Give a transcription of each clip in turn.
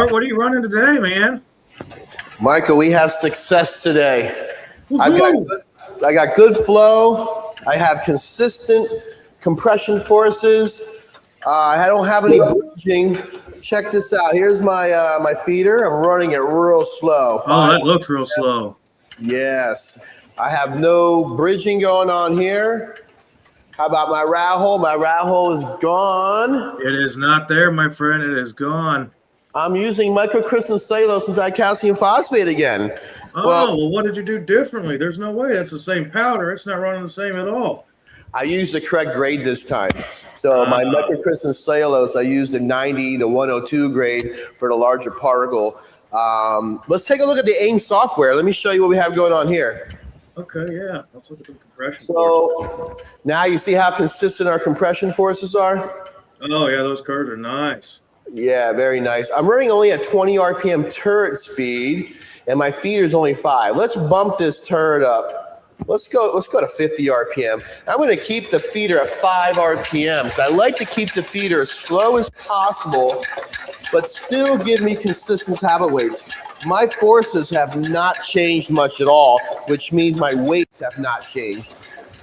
Robert, what are you running today, man? Michael, we have success today. I Woohoo! got good flow. I have consistent compression forces. I don't have any bridging. Check this out. Here's my feeder. I'm running it real slow. Oh, that looks real slow. Yes. I have no bridging going on here. How about my rat hole? My rat hole is gone. It is not there, my friend. It is gone. I'm using microcrystalline cellulose and dicalcium phosphate again. Oh, well, what did you do differently? There's no way. That's the same powder. It's not running the same at all. I used the correct grade this time. So my microcrystalline cellulose, I used the 90 to 102 grade for the larger particle. Let's take a look at the AIM software. Let me show you what we have going on here. Okay, yeah. Let's look at the compression. So now you see how consistent our compression forces are? Oh, yeah, those curves are nice. Yeah, very nice. I'm running only at 20 RPM turret speed, and my feeder is only 5. Let's bump this turret up. Let's go to 50 RPM. I'm going to keep the feeder at 5 RPM because I like to keep the feeder as slow as possible, but still give me consistent tablet weights. My forces have not changed much at all, which means my weights have not changed.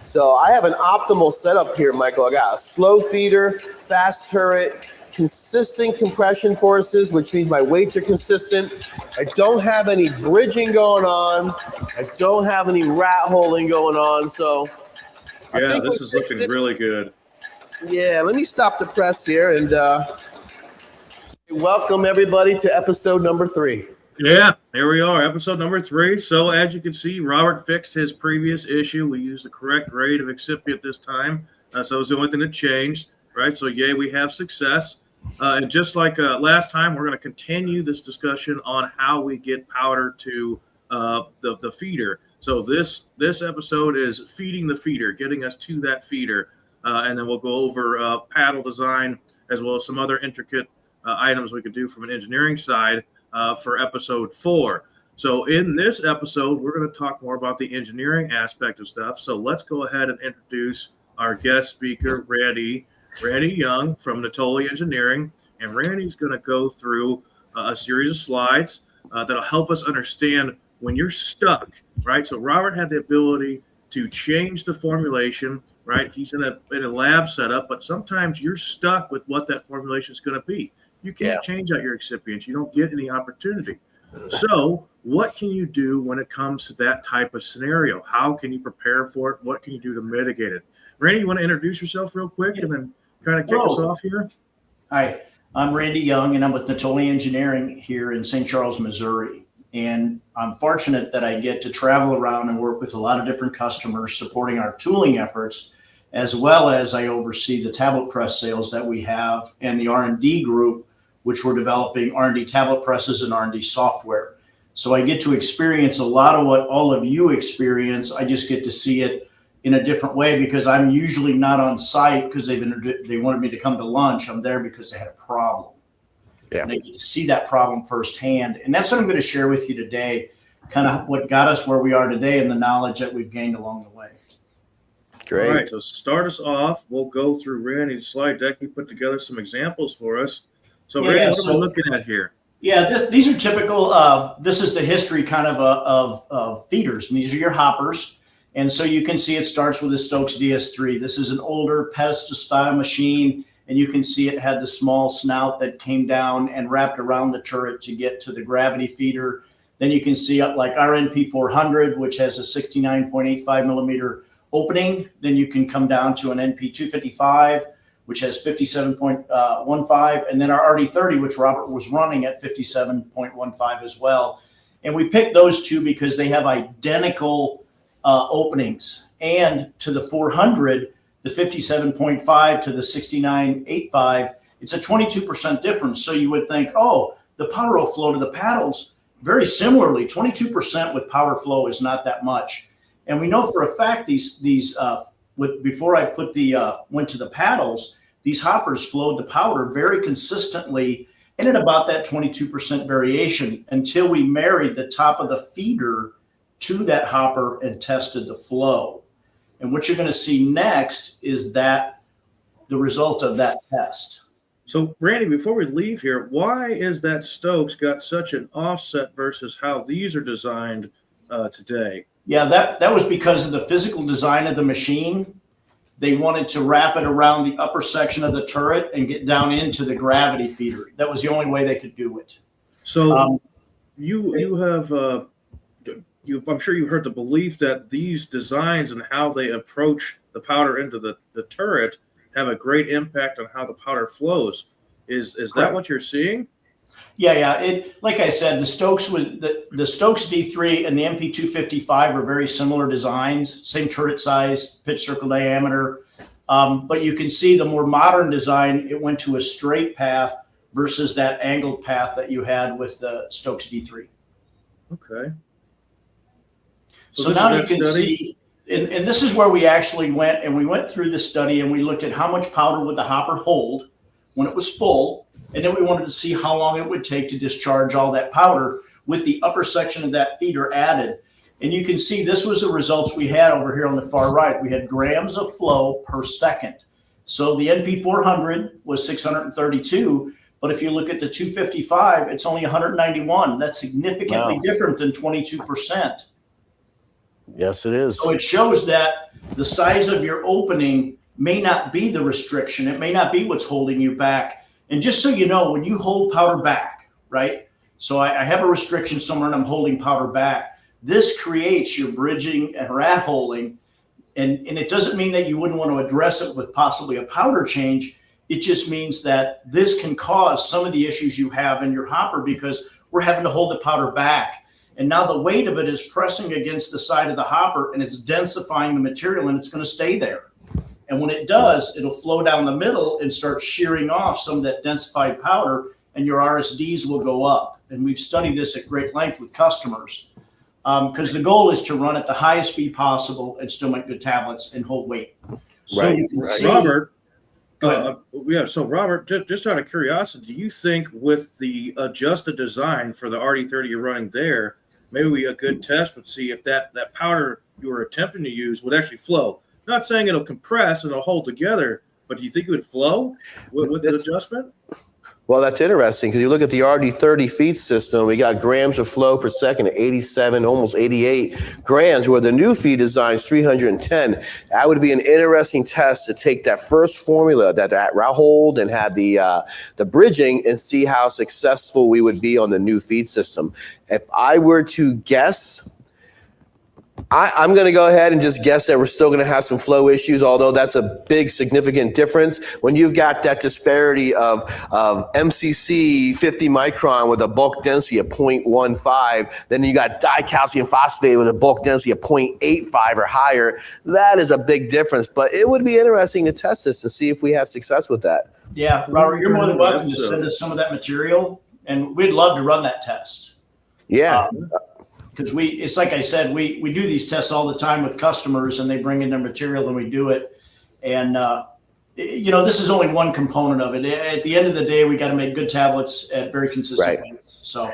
So I have an optimal setup here, Michael. I got a slow feeder, fast turret, consistent compression forces, which means my weights are consistent. I don't have any bridging going on. I don't have any rat holing going on. So yeah, this is looking really good. Yeah, let me stop the press here and welcome everybody to episode number 3. Yeah, here we are, episode number 3. So as you can see, Robert fixed his previous issue. We used the correct grade of excipient this time. So it's the only thing that changed, right? So yay, we have success. And just like last time, we're going to continue this discussion on how we get powder to the feeder. So this episode is feeding the feeder, getting us to that feeder. And then we'll go over paddle design as well as some other intricate items we could do from an engineering side for episode 4. So in this episode, we're going to talk more about the engineering aspect of stuff. So let's go ahead and introduce our guest speaker, Randy Young from Natoli Engineering. And Randy's going to go through a series of slides that'll help us understand when you're stuck, right? So Robert had the ability to change the formulation, right? He's in a lab setup, but sometimes you're stuck with what that formulation is going to be. You can't change out your excipients. You don't get any opportunity. So what can you do when it comes to that type of scenario? How can you prepare for it? What can you do to mitigate it? Randy, you want to introduce yourself real quick and then kind of kick us off here? Hi, I'm Randy Young, and I'm with Natoli Engineering here in St. Charles, Missouri. And I'm fortunate that I get to travel around and work with a lot of different customers supporting our tooling efforts, as well as I oversee the tablet press sales that we have and the R&D group, which we're developing R&D tablet presses and R&D software. So I get to experience a lot of what all of you experience. I just get to see it in a different way because I'm usually not on site because they wanted me to come to lunch. I'm there because they had a problem. Yeah. And I get to see that problem firsthand. And that's what I'm going to share with you today, kind of what got us where we are today and the knowledge that we've gained along the way. Great. All right, so start us off. We'll go through Randy's slide deck. He put together some examples for us. So Randy, what are we looking at here? Yeah, these are typical. This is the history kind of feeders. These are your hoppers. And so you can see it starts with a Stokes DS3. This is an older pedestal style machine. And you can see it had the small snout that came down and wrapped around the turret to get to the gravity feeder. Then you can see like our NP400, which has a 69.85 millimeter opening. Then you can come down to an NP255, which has 57.15. And then our RD30, which Robert was running at 57.15 as well. And we picked those two because they have identical openings. And to the 400, the 57.5 to the 69.85, it's a 22% difference. So you would think, oh, the power flow to the paddles, very similarly, 22% with power flow is not that much. And we know for a fact before I went to the paddles, these hoppers flowed the powder very consistently and at about that 22% variation until we married the top of the feeder to that hopper and tested the flow. And what you're going to see next is that the result of that test. So, Randy, before we leave here, why is that Stokes got such an offset versus how these are designed today? Yeah, that was because of the physical design of the machine. They wanted to wrap it around the upper section of the turret and get down into the gravity feeder. That was the only way they could do it. So, you have I'm sure you heard the belief that these designs and how they approach the powder into the turret have a great impact on how the powder flows. Is that what you're seeing? Yeah. It, like I said, the Stokes D3 and the MP255 are very similar designs, same turret size, pitch circle diameter. But you can see the more modern design, it went to a straight path versus that angled path that you had with the Stokes D3. Okay. So now you can see, and this is where we actually went, and we went through the study and we looked at how much powder would the hopper hold when it was full. And then we wanted to see how long it would take to discharge all that powder with the upper section of that feeder added. And you can see this was the results we had over here on the far right. We had grams of flow per second. So the NP400 was 632, but if you look at the 255, it's only 191. That's significantly different than 22%. Yes, it is. So it shows that the size of your opening may not be the restriction. It may not be what's holding you back. And just so you know, when you hold powder back, right? So I have a restriction somewhere and I'm holding powder back. This creates your bridging and rat holing. And it doesn't mean that you wouldn't want to address it with possibly a powder change. It just means that this can cause some of the issues you have in your hopper because we're having to hold the powder back. And now the weight of it is pressing against the side of the hopper and it's densifying the material and it's going to stay there. And when it does, it'll flow down the middle and start shearing off some of that densified powder and your RSDs will go up. And we've studied this at great length with customers because the goal is to run at the highest speed possible and still make good tablets and hold weight. So you can see, Robert, go ahead. So Robert, just out of curiosity, do you think with the adjusted design for the RD30 you're running there, maybe a good test would see if that powder you were attempting to use would actually flow? Not saying it'll compress and it'll hold together, but do you think it would flow with the adjustment? Well, that's interesting because you look at the RD30 feed system, we got grams of flow per second at 87, almost 88 grams, where the new feed design is 310. That would be an interesting test to take that first formula that hold and had the bridging and see how successful we would be on the new feed system. If I were to guess, I'm going to go ahead and just guess that we're still going to have some flow issues, although that's a big significant difference. When you've got that disparity of MCC 50 micron with a bulk density of 0.15, then you got dicalcium phosphate with a bulk density of 0.85 or higher, that is a big difference. But it would be interesting to test this to see if we have success with that. Yeah, Robert, you're more than welcome to send us some of that material, and we'd love to run that test. Yeah. Because it's like I said, we do these tests all the time with customers and they bring in their material and we do it. And, this is only one component of it. At the end of the day, we got to make good tablets at very consistent weights. So,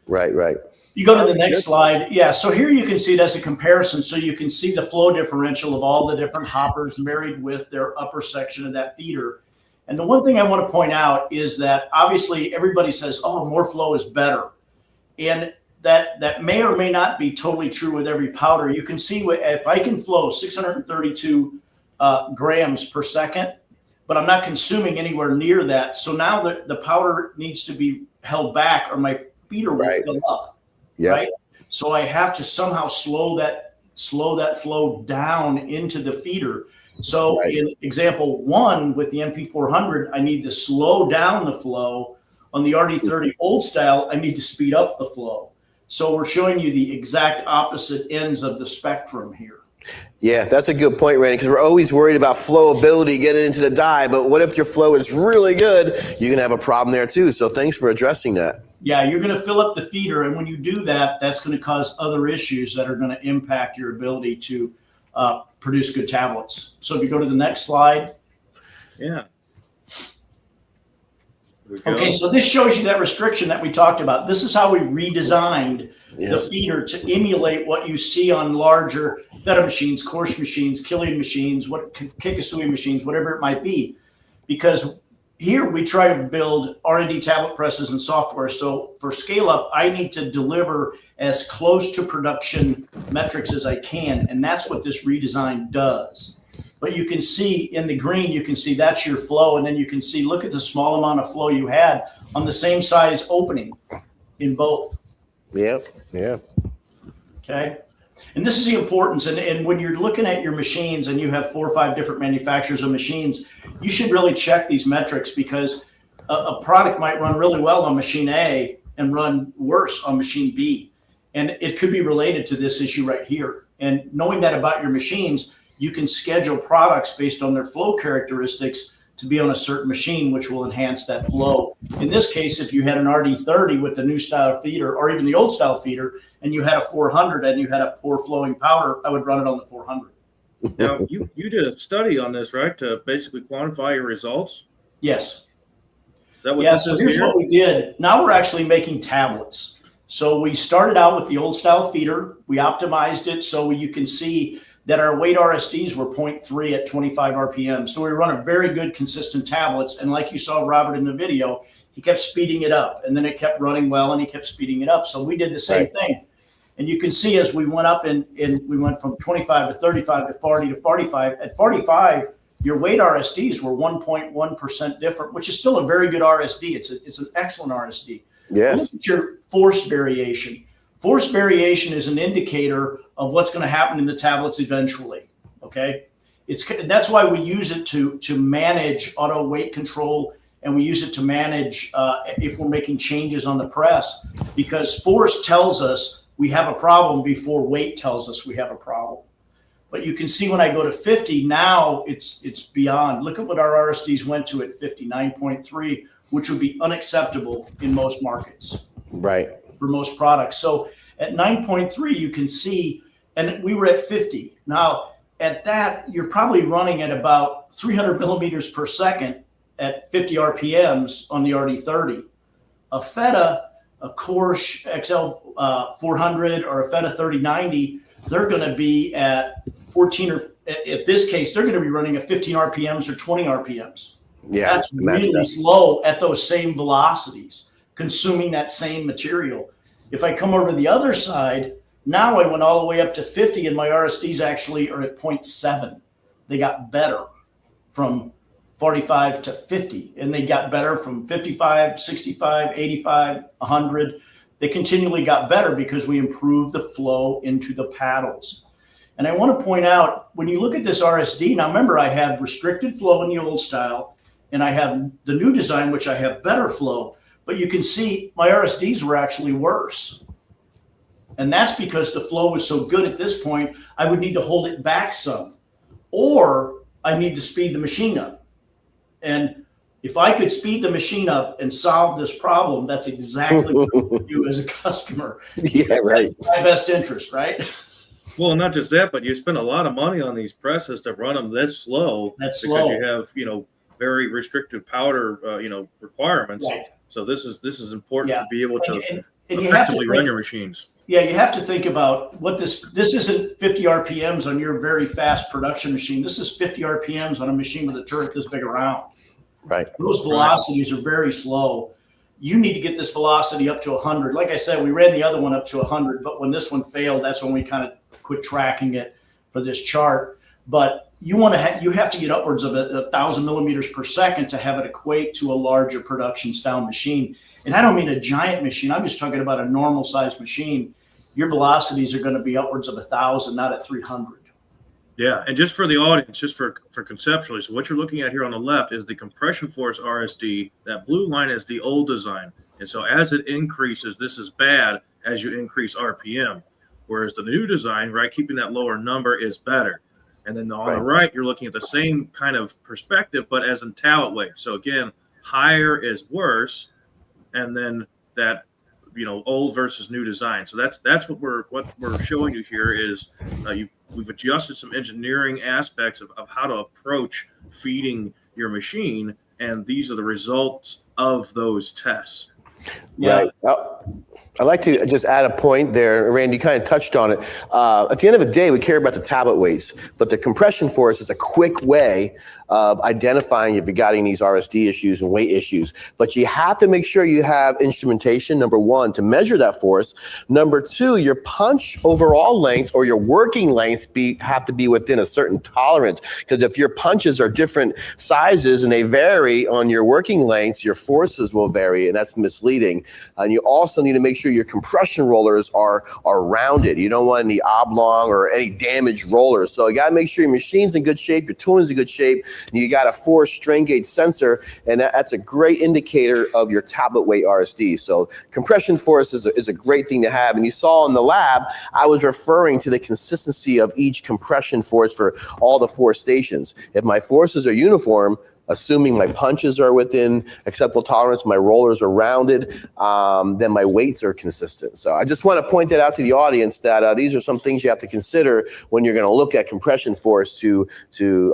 Right. You go to the next slide. Yeah. So here you can see it as a comparison. So you can see the flow differential of all the different hoppers married with their upper section of that feeder. And the one thing I want to point out is that obviously everybody says, oh, more flow is better. And that may or may not be totally true with every powder. You can see if I can flow 632 grams per second, but I'm not consuming anywhere near that. So now the powder needs to be held back or my feeder will fill up. Yeah. Right. So I have to somehow slow that flow down into the feeder. So in example 1 with the MP400, I need to slow down the flow. On the RD30 old style, I need to speed up the flow. So we're showing you the exact opposite ends of the spectrum here. Yeah, that's a good point, Randy, because we're always worried about flowability getting into the die, but what if your flow is really good? You can have a problem there too. So thanks for addressing that. Yeah, you're going to fill up the feeder, and when you do that, that's going to cause other issues that are going to impact your ability to produce good tablets. So if you go to the next slide. Yeah. Okay, so this shows you that restriction that we talked about. This is how we redesigned the feeder to emulate what you see on larger feta machines, coarse machines, Killian machines, Kikasui machines, whatever it might be. Because here we try to build R&D tablet presses and software. So for scale up, I need to deliver as close to production metrics as I can. And that's what this redesign does. But you can see in the green, you can see that's your flow. And then you can see, look at the small amount of flow you had on the same size opening in both. Yeah. Yeah. Okay. And this is the importance. And when you're looking at your machines and you have 4 or 5 different manufacturers of machines, you should really check these metrics, because a product might run really well on machine A and run worse on machine B. And it could be related to this issue right here. And knowing that about your machines, you can schedule products based on their flow characteristics to be on a certain machine, which will enhance that flow. In this case, if you had an RD30 with the new style feeder, or even the old style feeder, and you had a 400 and you had a poor flowing powder, I would run it on the 400. Now, you did a study on this, right, to basically quantify your results? Yes. Is that what Yeah, this so is here's here? what we did. Now we're actually making tablets. So we started out with the old style feeder. We optimized it so you can see that our weight RSDs were 0.3 at 25 RPM. So we run a very good, consistent tablets. And like you saw Robert in the video, he kept speeding it up, and then it kept running well, and he kept speeding it up. So we did the same thing. And you can see as we went up and we went from 25 to 35 to 40 to 45. At 45, your weight RSDs were 1.1% different, which is still a very good RSD. It's an excellent RSD. Yes. Look at your force variation. Force variation is an indicator of what's going to happen in the tablets eventually. Okay, that's why we use it to manage auto weight control, and we use it to manage if we're making changes on the press, because force tells us we have a problem before weight tells us we have a problem. But you can see when I go to 50, now it's beyond. Look at what our RSDs went to at 59.3, which would be unacceptable in most markets. Right. For most products. So at 9.3, you can see, and we were at 50. Now at that, you're probably running at about 300 millimeters per second at 50 RPMs on the RD30. A Feta, a Corsh XL 400 or a Feta 3090, they're going to be at 14 or at this case, they're going to be running at 15 RPMs or 20 RPMs. Yeah. That's really slow at those same velocities, consuming that same material. If I come over to the other side, now I went all the way up to 50, and my RSDs actually are at 0.7. They got better from 45 to 50, and they got better from 55, 65, 85, 100. They continually got better because we improved the flow into the paddles. And I want to point out, when you look at this RSD, now remember, I had restricted flow in the old style, and I have the new design, which I have better flow. But you can see my RSDs were actually worse. And that's because the flow was so good at this point, I would need to hold it back some, or I need to speed the machine up. And if I could speed the machine up and solve this problem, that's exactly what I would do as a customer. Yeah, right. That's my best interest, right? Well, not just that, but you spend a lot of money on these presses to run them this slow. That's because slow. you have, very restricted powder, requirements. Right. So this is important to be able to and you have to effectively run your machines. Yeah, you have to think about what this isn't 50 RPMs on your very fast production machine. This is 50 RPMs on a machine with a turret this big around. Right. Those velocities are very slow. You need to get this velocity up to 100. Like I said, we ran the other one up to 100, but when this one failed, that's when we kind of quit tracking it for this chart. But you have to get upwards of 1,000 millimeters per second to have it equate to a larger production style machine. And I don't mean a giant machine. I'm just talking about a normal size machine. Your velocities are going to be upwards of 1,000, not at 300. Yeah, and just for the audience, just for conceptually, so what you're looking at here on the left is the compression force RSD. That blue line is the old design. And so as it increases, this is bad as you increase RPM. Whereas the new design, right, keeping that lower number is better. And then on the right, you're looking at the same kind of perspective, but as in talent weight. So again, higher is worse, and then that old versus new design. So that's what we're showing you here is we've adjusted some engineering aspects of how to approach feeding your machine, and these are the results of those tests. Yeah. Right. I'd like to just add a point there. Randy, you kind of touched on it. At the end of the day, we care about the tablet weights, but the compression force is a quick way of identifying if you're getting these RSD issues and weight issues. But you have to make sure you have instrumentation, number one, to measure that force. Number two, your punch overall length or your working length have to be within a certain tolerance. Because if your punches are different sizes and they vary on your working lengths, your forces will vary, and that's misleading. And you also need to make sure your compression rollers are rounded. You don't want any oblong or any damaged rollers. So you got to make sure your machine's in good shape, your tooling's in good shape, and you got a 4 strain gauge sensor, and that's a great indicator of your tablet weight RSD. So compression force is a great thing to have. And you saw in the lab, I was referring to the consistency of each compression force for all the 4 stations. If my forces are uniform, assuming my punches are within acceptable tolerance, my rollers are rounded, then my weights are consistent. So I just want to point that out to the audience that these are some things you have to consider when you're going to look at compression force to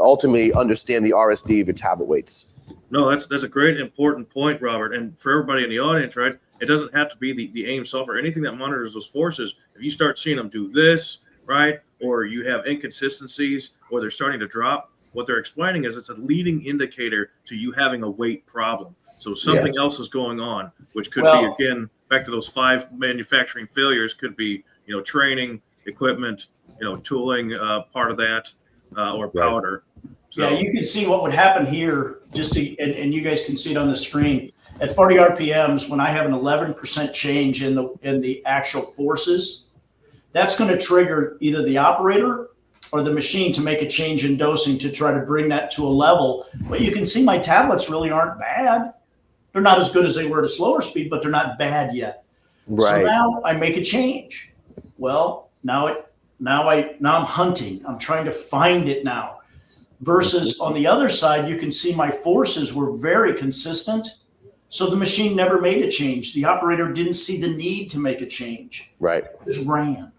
ultimately understand the RSD of your tablet weights. No, that's a great important point, Robert. And for everybody in the audience, right, it doesn't have to be the AIM software, anything that monitors those forces. If you start seeing them do this, right, or you have inconsistencies or they're starting to drop, what they're explaining is it's a leading indicator to you having a weight problem. So something else is going on, which could be, again, back to those 5 manufacturing failures, could be, training, equipment, tooling, part of that, or powder. So, yeah, you can see what would happen here, and you guys can see it on the screen. At 40 RPMs, when I have an 11% change in the actual forces, that's going to trigger either the operator or the machine to make a change in dosing to try to bring that to a level. But you can see my tablets really aren't bad. They're not as good as they were at a slower speed, but they're not bad yet. Right. So now I make a change. Well, now I'm hunting. I'm trying to find it now. Versus on the other side, you can see my forces were very consistent. So the machine never made a change. The operator didn't see the need to make a change. Right. Just ran.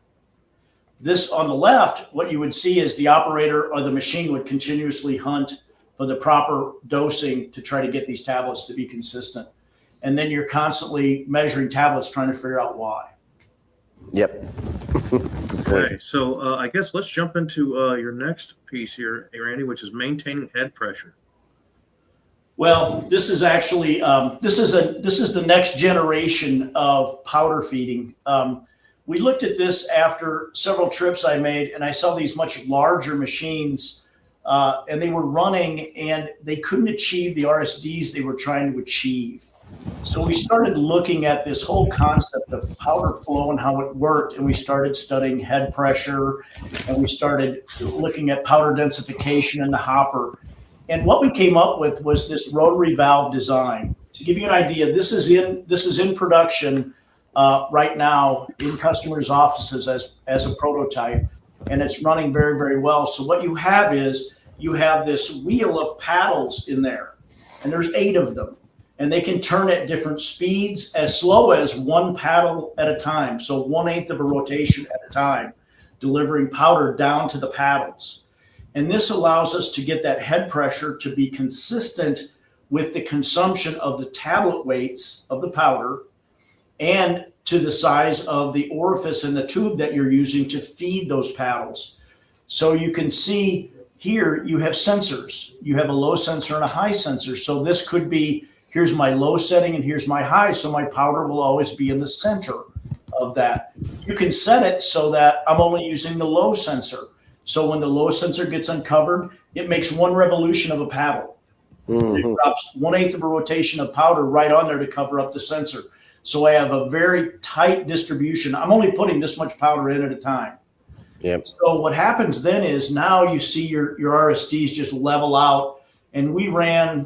This on the left, what you would see is the operator or the machine would continuously hunt for the proper dosing to try to get these tablets to be consistent. And then you're constantly measuring tablets trying to figure out why. Yep. Okay, so I guess let's jump into your next piece here, Randy, which is maintaining head pressure. Well, this is actually this is the next generation of powder feeding. We looked at this after several trips I made, and I saw these much larger machines, and they were running, and they couldn't achieve the RSDs they were trying to achieve. So we started looking at this whole concept of powder flow and how it worked, and we started studying head pressure, and we started looking at powder densification in the hopper. And what we came up with was this rotary valve design. To give you an idea, this is in production right now in customers' offices as a prototype, and it's running very, very well. So what you have is you have this wheel of paddles in there, and there's 8 of them, and they can turn at different speeds, as slow as 1 paddle at a time. So 1/8 of a rotation at a time, delivering powder down to the paddles. And this allows us to get that head pressure to be consistent with the consumption of the tablet weights of the powder and to the size of the orifice in the tube that you're using to feed those paddles. So you can see here you have sensors. You have a low sensor and a high sensor. So this could be, here's my low setting and here's my high. So my powder will always be in the center of that. You can set it so that I'm only using the low sensor. So when the low sensor gets uncovered, it makes 1 revolution of a paddle. Mm-hmm. It drops 1/8 of a rotation of powder right on there to cover up the sensor. So I have a very tight distribution. I'm only putting this much powder in at a time. Yep. So what happens then is now you see your RSDs just level out. And we ran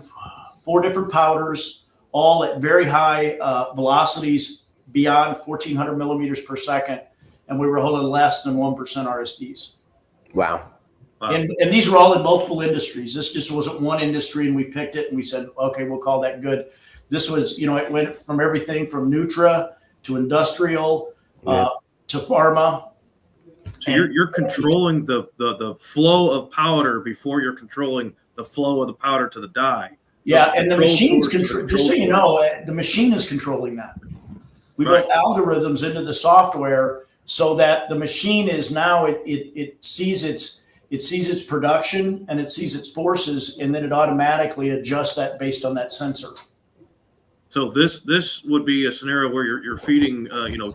4 different powders, all at very high velocities beyond 1,400 millimeters per second. And we were holding less than 1% RSDs. Wow. And these were all in multiple industries. This just wasn't one industry, and we picked it and we said, okay, we'll call that good. This was, it went from everything from Nutra to industrial to pharma. So you're controlling the flow of powder before you're controlling the flow of the powder to the die. Yeah, and the machine's just so you know, the machine is controlling that. We built algorithms into the software so that the machine is now it sees its production and it sees its forces, and then it automatically adjusts that based on that sensor. So this would be a scenario where you're feeding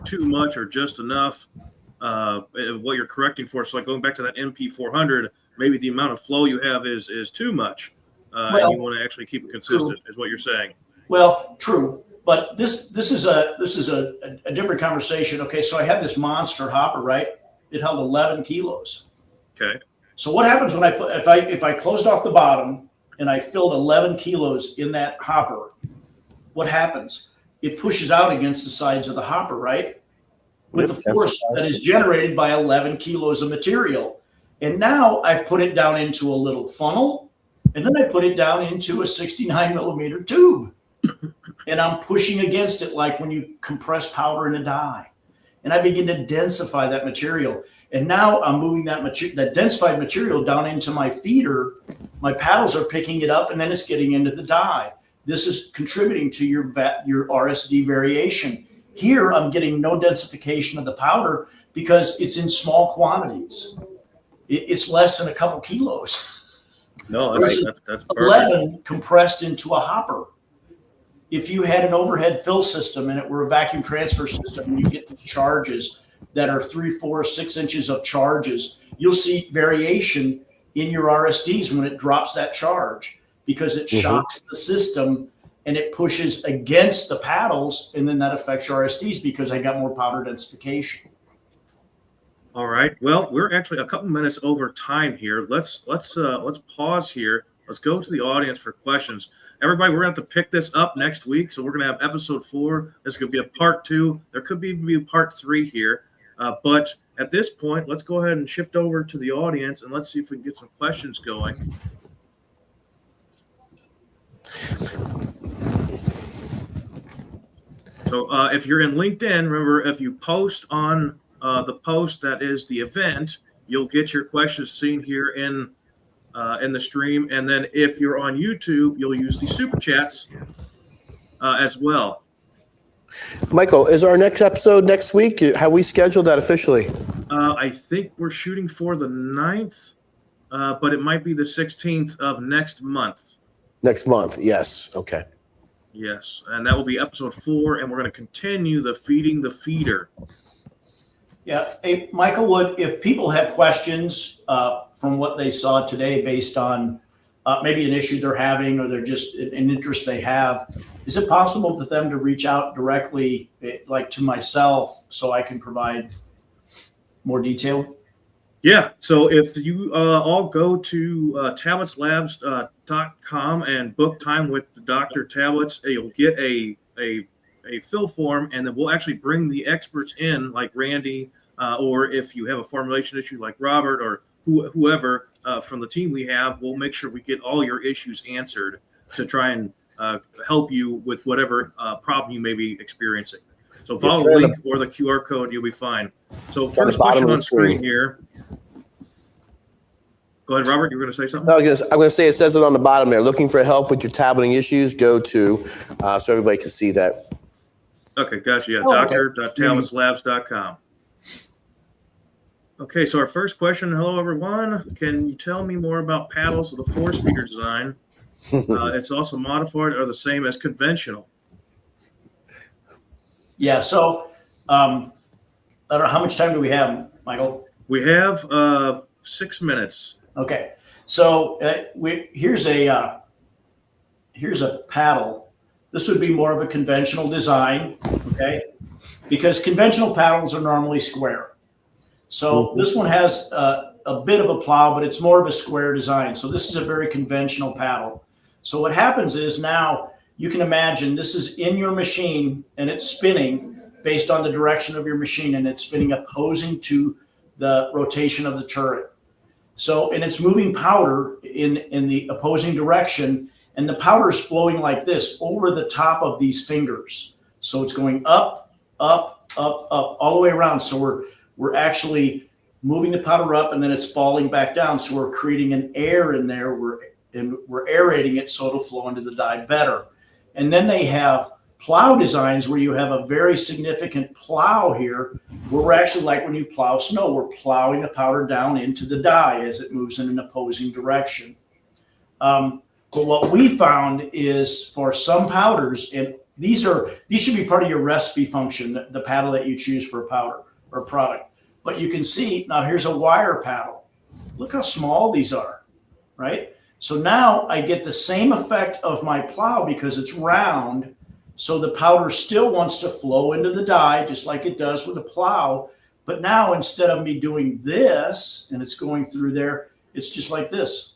too much or just enough. What you're correcting for. So like going back to that MP400, maybe the amount of flow you have is too much, and you want to actually keep it consistent. True. Is what you're saying. Well, true, but this is a different conversation. Okay, so I had this monster hopper, right? It held 11 kilos. Okay. So what happens when if I closed off the bottom and I filled 11 kilos in that hopper? What happens? It pushes out against the sides of the hopper, right? With the force that is generated by 11 kilos of material. And now I've put it down into a little funnel, and then I put it down into a 69 millimeter tube. And I'm pushing against it like when you compress powder in a die. And I begin to densify that material. And now I'm moving that densified material down into my feeder. My paddles are picking it up, and then it's getting into the die. This is contributing to your RSD variation. Here, I'm getting no densification of the powder because it's in small quantities. It's less than a couple kilos. No, that's 11 compressed into a hopper. If you had an overhead fill system and it were a vacuum transfer system, and you get these charges that are 3, 4, 6 inches of charges, you'll see variation in your RSDs when it drops that charge because it shocks the system and it pushes against the paddles, and then that affects your RSDs because I got more powder densification. All right. Well, we're actually a couple minutes over time here. Let's pause here. Let's go to the audience for questions. Everybody, we're going to have to pick this up next week. So we're going to have episode 4. This could be a part 2. There could be a part 3 here. But at this point, let's go ahead and shift over to the audience and let's see if we can get some questions going. So if you're in LinkedIn, remember, if you post on the post that is the event, you'll get your questions seen here in the stream. And then if you're on YouTube, you'll use the super chats as well. Michael, is our next episode next week? Have we scheduled that officially? I think we're shooting for the 9th, but it might be the 16th of next month. Next month, yes. Okay. Yes, and that will be episode 4, and we're going to continue the feeding the feeder. Yeah. Hey, Michael Wood, if people have questions from what they saw today based on maybe an issue they're having or they're just an interest they have, is it possible for them to reach out directly, like to myself, so I can provide more detail? Yeah. So if you all go to TaBlitzLabs.com and book time with Dr. TaBlitz, you'll get a fill form, and then we'll actually bring the experts in, like Randy, or if you have a formulation issue like Robert or whoever from the team we have, we'll make sure we get all your issues answered to try and help you with whatever problem you may be experiencing. So follow the link or the QR code, you'll be fine. So first question on screen here. Go ahead, Robert. You were going to say something? No, I'm going to say it says it on the bottom there. Looking for help with your tableting issues, go to so everybody can see that. Okay, gotcha. Yeah, doctor.tablitzlabs.com. Okay, so our first question. Hello, everyone. Can you tell me more about paddles of the force feeder design? It's also modified or the same as conventional. Yeah, so I don't know, how much time do we have, Michael? We have 6 minutes. Okay, so here's a paddle. This would be more of a conventional design, okay? Because conventional paddles are normally square. So this one has a bit of a plow, but it's more of a square design. So this is a very conventional paddle. So what happens is now you can imagine this is in your machine and it's spinning based on the direction of your machine, and it's spinning opposing to the rotation of the turret. So, and it's moving powder in the opposing direction, and the powder is flowing like this over the top of these fingers. So it's going up, up, up, up, all the way around. So we're actually moving the powder up, and then it's falling back down. So we're creating an air in there. We're aerating it so it'll flow into the die better. And then they have plow designs where you have a very significant plow here, where we're actually like when you plow snow, we're plowing the powder down into the die as it moves in an opposing direction. But what we found is for some powders, and these should be part of your recipe function, the paddle that you choose for a powder or a product. But you can see now here's a wire paddle. Look how small these are, right? So now I get the same effect of my plow because it's round. So the powder still wants to flow into the die just like it does with a plow. But now instead of me doing this and it's going through there, it's just like this.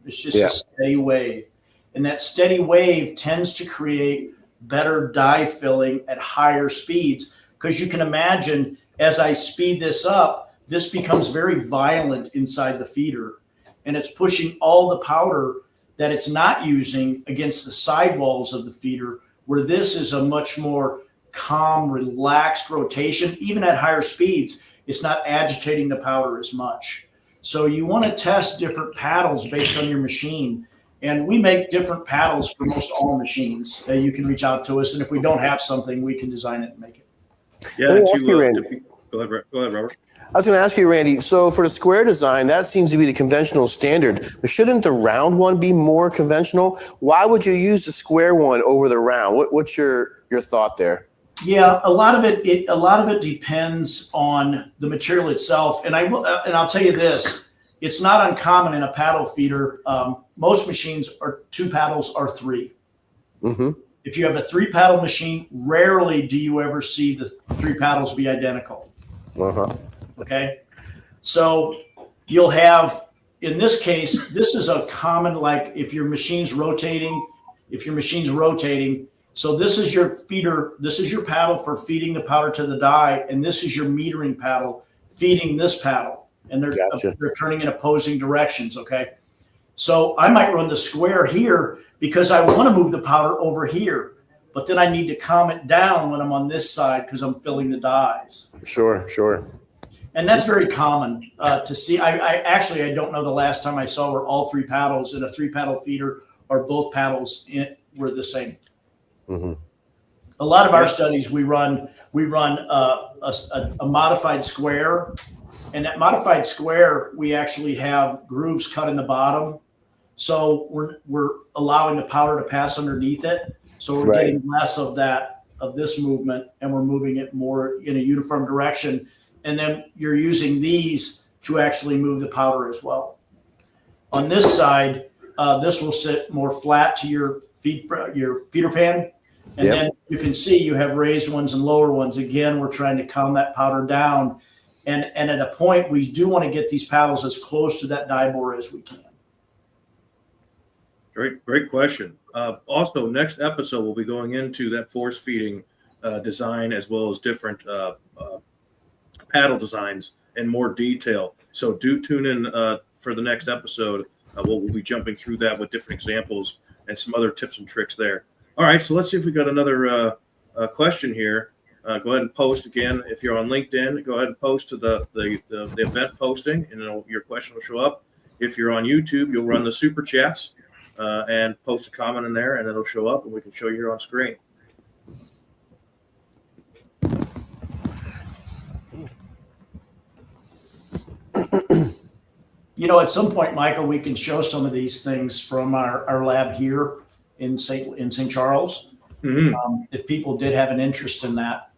It's just a steady wave. And that steady wave tends to create better die filling at higher speeds, because you can imagine as I speed this up, this becomes very violent inside the feeder, and it's pushing all the powder that it's not using against the sidewalls of the feeder, where this is a much more calm, relaxed rotation. Even at higher speeds, it's not agitating the powder as much. So you want to test different paddles based on your machine. And we make different paddles for most all machines. You can reach out to us, and if we don't have something, we can design it and make it. Yeah, Let me ask you, Randy. Go ahead, Robert. I was going to ask you, Randy, so for the square design, that seems to be the conventional standard. But shouldn't the round one be more conventional? Why would you use the square one over the round? What's your thought there? Yeah, a lot of it depends on the material itself. And I'll tell you this, it's not uncommon in a paddle feeder. Most machines are 2 paddles or 3. Mm-hmm. If you have a 3 paddle machine, rarely do you ever see the 3 paddles be identical. Uh-huh. Okay. So you'll have, in this case, this is a common, like if your machine's rotating, so this is your feeder, this is your paddle for feeding the powder to the die, and this is your metering paddle feeding this paddle. And they're turning in opposing directions, okay? So I might run the square here because I want to move the powder over here, but then I need to calm it down when I'm on this side because I'm filling the dies. Sure. And that's very common to see. I don't know the last time I saw where all 3 paddles in a 3 paddle feeder or both paddles were the same. Mm-hmm. A lot of our studies, we run a modified square, and that modified square, we actually have grooves cut in the bottom. So we're allowing the powder to pass underneath it. So we're getting less of this movement, and we're moving it more in a uniform direction. And then you're using these to actually move the powder as well. On this side, this will sit more flat to your feeder pan. And then you can see you have raised ones and lower ones. Again, we're trying to calm that powder down. And at a point, we do want to get these paddles as close to that die bore as we can. Great question. Also, next episode, we'll be going into that force feeding design as well as different paddle designs in more detail. So do tune in for the next episode. We'll be jumping through that with different examples and some other tips and tricks there. All right, so let's see if we got another question here. Go ahead and post again. If you're on LinkedIn, go ahead and post to the event posting, and your question will show up. If you're on YouTube, you'll run the super chats and post a comment in there, and it'll show up, and we can show you here on screen. At some point, Michael, we can show some of these things from our lab here in St. Charles. Mm-hmm. If people did have an interest in that.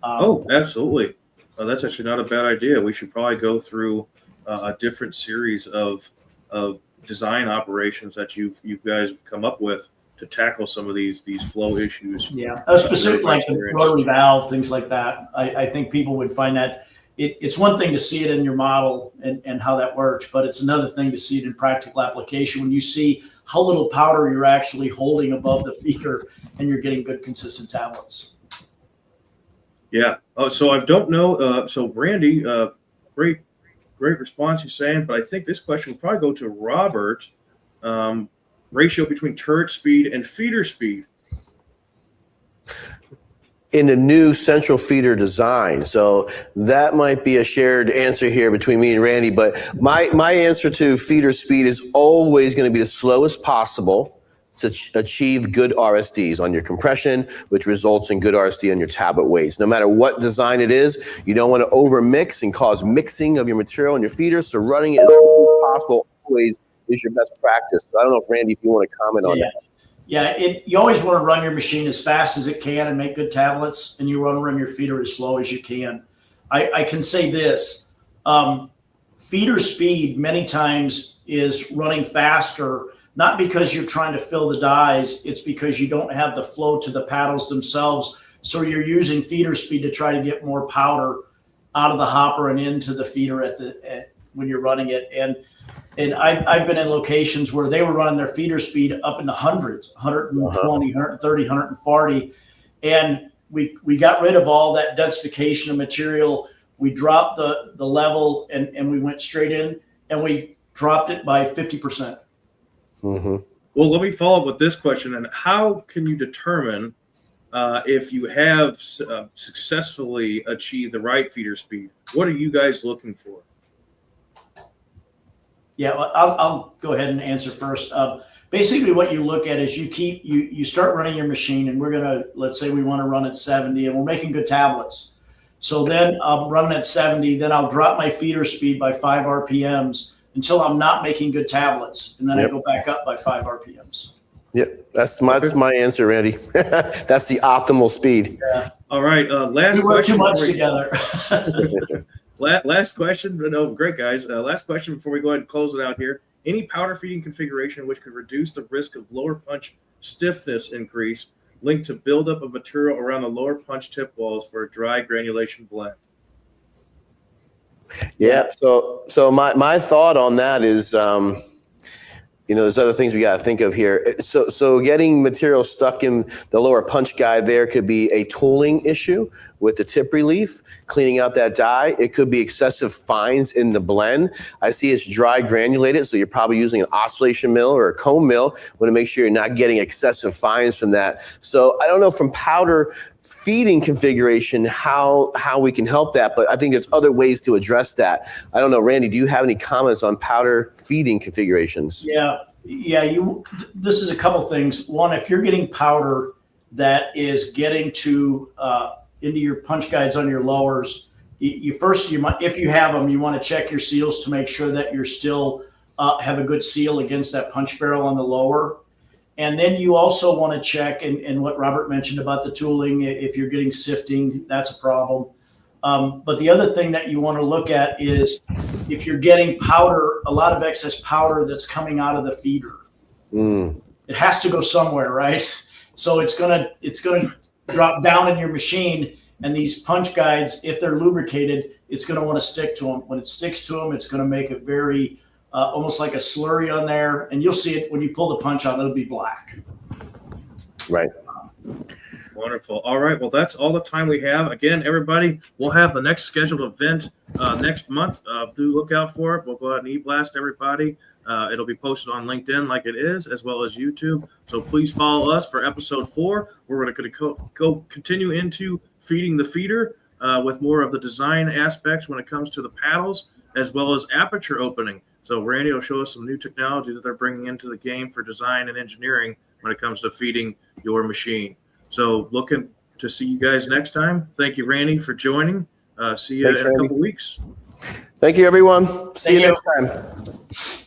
Absolutely. That's actually not a bad idea. We should probably go through a different series of design operations that you guys have come up with to tackle some of these flow issues. Yeah, specifically like the rotary valve, things like that. I think people would find that it's one thing to see it in your model and how that works, but it's another thing to see it in practical application when you see how little powder you're actually holding above the feeder and you're getting good consistent tablets. Yeah. Oh, so I don't know. So Randy, great response you're saying, but I think this question will probably go to Robert. Ratio between turret speed and feeder speed. In the new central feeder design. So that might be a shared answer here between me and Randy, but my answer to feeder speed is always going to be the slowest possible to achieve good RSDs on your compression, which results in good RSD on your tablet weights. No matter what design it is, you don't want to over mix and cause mixing of your material and your feeder. So running it as slow as possible always is your best practice. So I don't know if Randy, if you want to comment on that. Yeah, you always want to run your machine as fast as it can and make good tablets, and you want to run your feeder as slow as you can. I can say this, feeder speed many times is running faster, not because you're trying to fill the dies, it's because you don't have the flow to the paddles themselves. So you're using feeder speed to try to get more powder out of the hopper and into the feeder when you're running it. And I've been in locations where they were running their feeder speed up in the hundreds, 120, 130, 140. And we got rid of all that densification of material. We dropped the level and we went straight in and we dropped it by 50%. Mm-hmm. Well, let me follow up with this question. And how can you determine if you have successfully achieved the right feeder speed? What are you guys looking for? Yeah, well, I'll go ahead and answer first. Basically, what you look at is you start running your machine, and let's say we want to run at 70, and we're making good tablets. So then I'm running at 70, then I'll drop my feeder speed by 5 RPMs until I'm not making good tablets, and then I go back up by 5 RPMs. Yep, that's my answer, Randy. That's the optimal speed. Yeah. All right, last we work question. too much together. Last question. No, great guys. Last question before we go ahead and close it out here. Any powder feeding configuration which could reduce the risk of lower punch stiffness increase linked to buildup of material around the lower punch tip walls for a dry granulation blend? Yeah. So my thought on that is, there's other things we got to think of here. So getting material stuck in the lower punch guide there could be a tooling issue with the tip relief, cleaning out that die. It could be excessive fines in the blend. I see it's dry granulated, so you're probably using an oscillation mill or a cone mill. Want to make sure you're not getting excessive fines from that. So I don't know from powder feeding configuration how we can help that, but I think there's other ways to address that. I don't know, Randy, do you have any comments on powder feeding configurations? Yeah. This is a couple things. One, if you're getting powder that is getting to into your punch guides on your lowers, if you have them, you want to check your seals to make sure that you're still have a good seal against that punch barrel on the lower. And then you also want to check, and what Robert mentioned about the tooling, if you're getting sifting, that's a problem. But the other thing that you want to look at is if you're getting powder, a lot of excess powder that's coming out of the feeder. It has to go somewhere, right? So it's gonna drop down in your machine, and these punch guides, if they're lubricated, it's gonna want to stick to them. When it sticks to them, it's gonna make it very almost like a slurry on there, and you'll see it when you pull the punch out, it'll be black. Right. Wonderful. All right. Well, that's all the time we have. Again, everybody, we'll have the next scheduled event next month. Do look out for it. We'll go out and e-blast everybody. It'll be posted on LinkedIn like it is, as well as YouTube. So please follow us for episode 4. We're going to go continue into feeding the feeder with more of the design aspects when it comes to the paddles, as well as aperture opening. So Randy will show us some new technology that they're bringing into the game for design and engineering when it comes to feeding your machine. So looking to see you guys next time. Thank you, Randy, for joining. See you in a couple weeks. Thank you, everyone. See you next time.